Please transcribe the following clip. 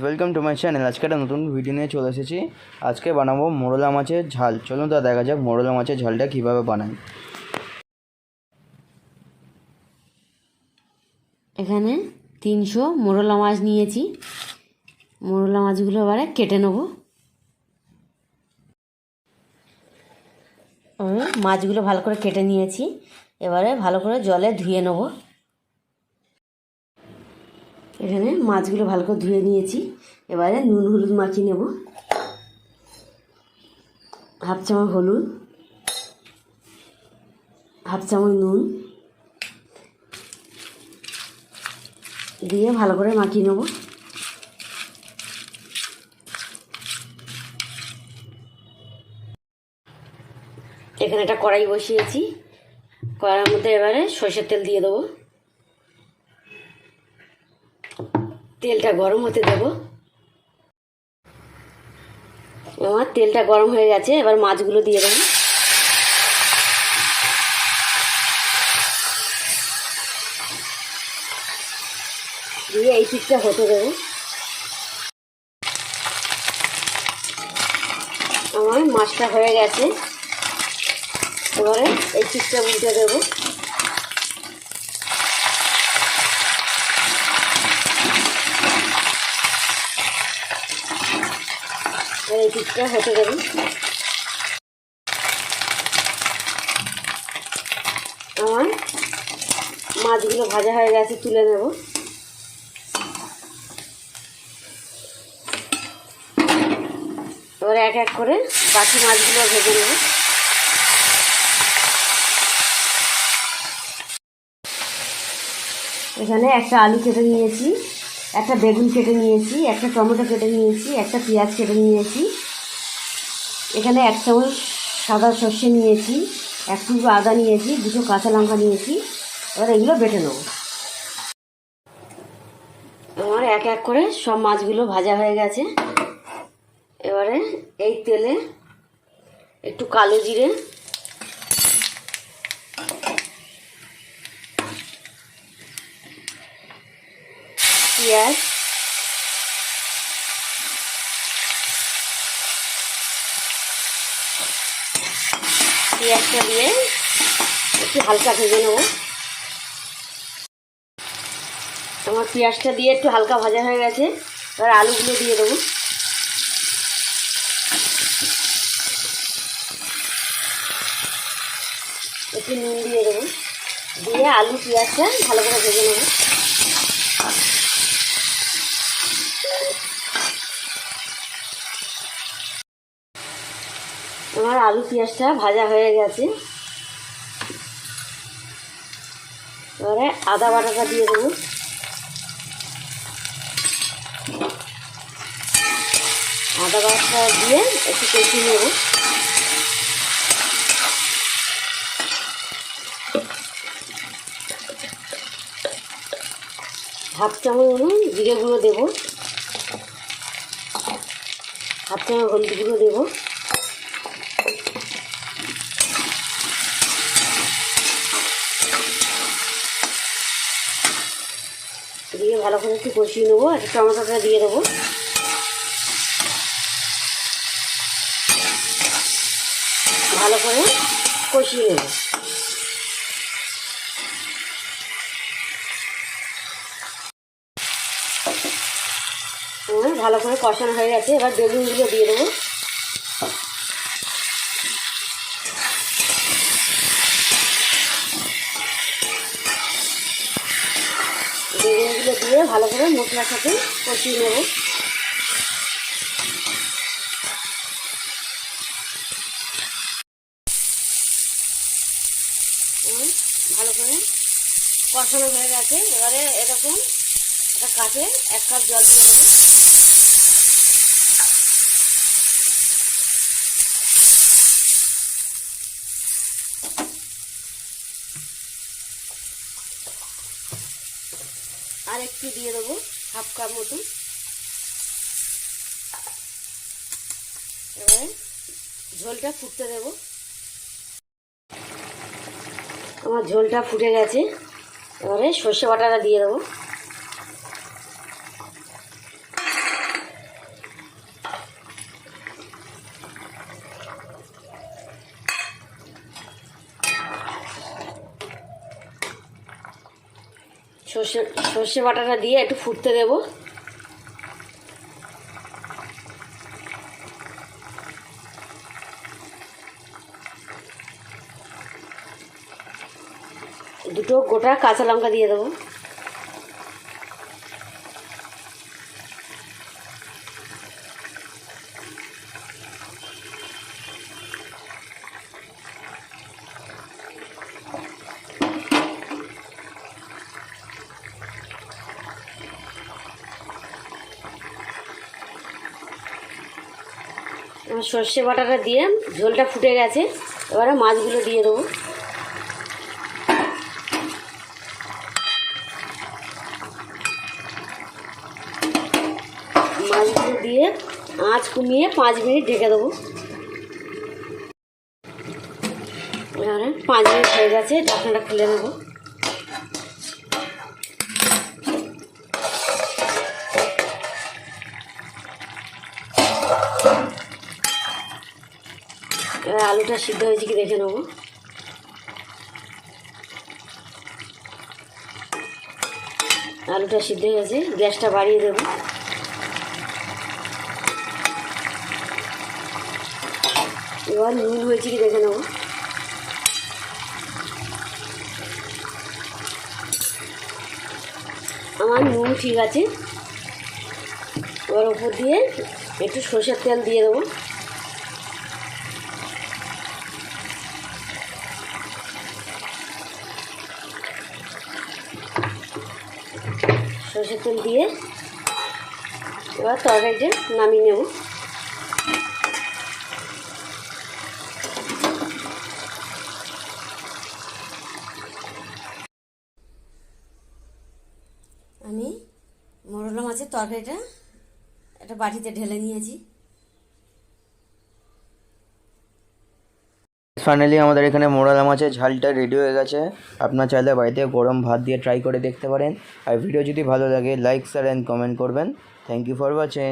Welcome to my channel. আজকে একটা নতুন ভিডিও নিয়ে চলে এসেছি। আজকে বানাবো মোরলা মাছের ঝাল। চলুন তা দেখা যাক মোরলা মাছের ঝালটা কীভাবে বানাই। এখানে 300 মোরলা মাছ নিয়েছি। মোরলা মাছগুলো এবারে কেটে নেব। মাছগুলো ভালো করে কেটে নিয়েছি, এবারে ভালো করে জলে ধুয়ে নেব। এখানে মাছগুলো ভালো করে ধুয়ে নিয়েছি, এবারে নুন হলুদ মাখিয়ে নেব। হাফ চামচ হলুদ, হাফ চামচ নুন দিয়ে ভালো করে মাখিয়ে নেব। এখানে একটা কড়াই বসিয়েছি, কড়াইয়ের মধ্যে এবারে সরষের তেল দিয়ে দেবো। তেলটা গরম হতে দেব। আমার তেলটা গরম হয়ে গেছে, এবার মাছগুলো দিয়ে দেবো। দিয়ে এই পিঠটা হতে দেবো। আমার মাছটা হয়ে গেছে, এবারে এই পিঠটা উল্টে দেবো। এই পিঠটা হতে দেবো। আমার মাছগুলো ভাজা হয়ে গেছে, তুলে নেব। এবারে এক এক করে বাকি মাছগুলো ভেজে নেব। এখানে একটা আলু কেটে নিয়েছি, একটা বেগুন কেটে নিয়েছি, একটা টমেটো কেটে নিয়েছি, একটা পেঁয়াজ কেটে নিয়েছি। এখানে 1 চামচ সাদা সর্ষে নিয়েছি, এক টুকরো আদা নিয়েছি, 2 কাঁচা লঙ্কা নিয়েছি। এবার এগুলো বেটে নেব। আমার এক এক করে সব মাছগুলো ভাজা হয়ে গেছে। এবারে এই তেলে একটু কালো জিরে, পেঁয়াজ, পেঁয়াজটা দিয়ে একটু হালকা ভেজে নেব। আমার পেঁয়াজটা দিয়ে একটু হালকা ভাজা হয়ে গেছে, এবার আলুগুলো দিয়ে দেবো। একটু নুন দিয়ে দেবো, দিয়ে আলু পেঁয়াজটা ভালো করে ভেজে নেব। আমার আলু পেঁয়াজটা ভাজা হয়ে গেছে, এবারে আদা বাটাটা দিয়ে দেবো। আদা বাটা দিয়ে একটু কষিয়ে নেব। হাফ চামচ জিরে গুঁড়ো দেবো, হাফ চামচ হলুদ গুঁড়ো দেবো। দিয়ে ভালো করে একটু কষিয়ে নেবো। একটা টমেটোটা দিয়ে দেবো। ভালো করে কষিয়ে নেব। ভালো করে কষানো হয়ে গেছে, এবার বেগুনগুলো দিয়ে দেবো। বেগুনগুলো দিয়ে ভালো করে মশলার সাথে কষিয়ে নেব। ভালো করে কষানো হয়ে গেছে, এবারে এরকম একটা কাপে 1 কাপ জল দিয়ে দেবো। আর একটু দিয়ে দেবো, হাফ কাপ মতো। এবারে ঝোলটা ফুটতে দেবো। আমার ঝোলটা ফুটে গেছে, এবারে সর্ষে বাটাটা দিয়ে দেবো। সর্ষে বাটাটা দিয়ে একটু ফুটতে দেব। দুটো গোটা কাঁচা লঙ্কা দিয়ে দেবো। সর্ষে বাটাটা দিয়ে ঝোলটা ফুটে গেছে, এবারে মাছগুলো দিয়ে দেবো। মাছগুলো দিয়ে আঁচ কমিয়ে 5 মিনিট ঢেকে দেবো। এবারে 5 মিনিট হয়ে গেছে, ঢাকনাটা খুলে নেবো। এবার আলুটা সিদ্ধ হয়েছে কি দেখে নেবো। আলুটা সিদ্ধ হয়েছে, গ্যাসটা বাড়িয়ে দেবো। এবার নুন হয়েছে কি দেখে নেবো। আমার নুন ঠিক আছে। এবার উপর দিয়ে একটু সরষের তেল দিয়ে দেবো। সরষের তেল দিয়ে এবার তরকারিটা নামিয়ে নেব। আমি মোরলা মাছের তরকারিটা একটা বাটিতে ঢেলে নিয়েছি। ফাইনালি আমাদের এখানে মোরলা মাছের ঝালটা রেডি হয়ে গেছে। আপনার চাইলে বাড়িতে গরম ভাত দিয়ে ট্রাই করে দেখতে পারেন। আর ভিডিও যদি ভালো লাগে লাইক শেয়ার অ্যান্ড কমেন্ট করবেন। Thank you for watching.